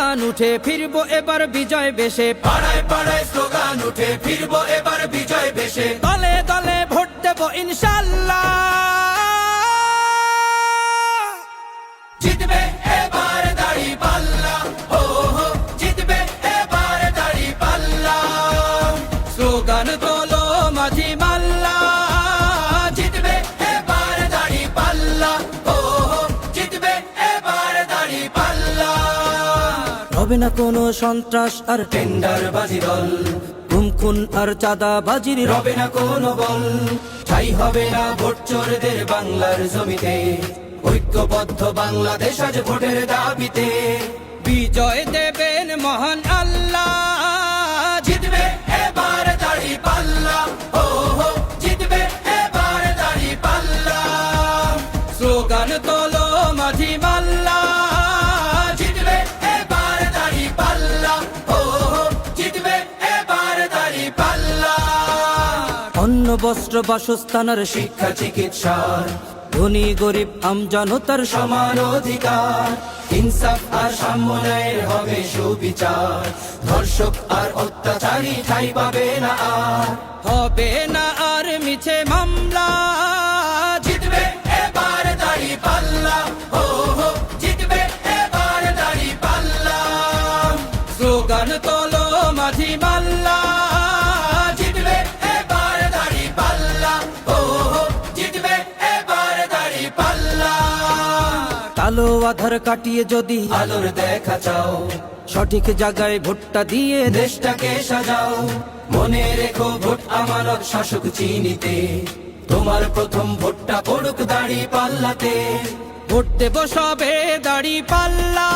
Slogan উঠে ফিরবো এবার বিজয় বেশে, পাড়ায় পাড়ায় স্লোগান উঠে ফিরবো এবার বিজয় বেশে, দলে দলে ভোট দেব ইনশাল্লাহ। জিতবে এবার দাঁড়িপাল্লা, হো হো জিতবে এবার দাঁড়িপাল্লা। স্লোগান তোলো মাঝি মাল্লা, জিতবে এবার দাঁড়িপাল্লা, হো হো জিতবে এবার দাঁড়িপাল্লা। হবে না কোনো সন্ত্রাস আর টেন্ডারবাজি দল, গুম খুন আর চাঁদাবাজির রবে না কোনো বল, ঠাই হবে না ভোট চোরদের বাংলার জমিতে। ঐক্যবদ্ধ বাংলাদেশ আজ ভোটের দাবিতে, বিজয় দেবেন মহান আল্লাহ। জিতবে এবার দাঁড়িপাল্লা, ও হো জিতবে এবার দাঁড়িপাল্লা। স্লোগান তোলো মাঝি মাল্লা, জিতবে এবার দাঁড়িপাল্লা, ও হো জিতবে এবার দাঁড়িপাল্লা। অন্ন বস্ত্র বাসস্থানের শিক্ষা চিকিৎসার ধনী গরিব আমজনতার সমান অধিকার, ইনসাফ আর সাম্যের হবে সুবিচার। ধর্ষক আর অত্যাচারী ঠাই পাবে না আর, হবে না আর মিছে মামলা। জিতবে এবার দাঁড়িপাল্লা, ও হো জিতবে এবার দাঁড়িপাল্লা। স্লোগান তোলো মাঝি মাল্লা, জিতবে এবার দাঁড়িপাল্লা, ও হো জিতবে এবার দাঁড়িপাল্লা। কালো আধার কাটিয়ে যদি আলোর দেখা চাও, সঠিক জায়গায় ভোটটা দিয়ে দেশটাকে সাজাও। মনে রেখো ভোট আমানত শাসক চিনিতে, তোমার প্রথম ভোটটা পড়ুক দাঁড়িপাল্লাতে। ভোট দেব সবে দাঁড়িপাল্লা।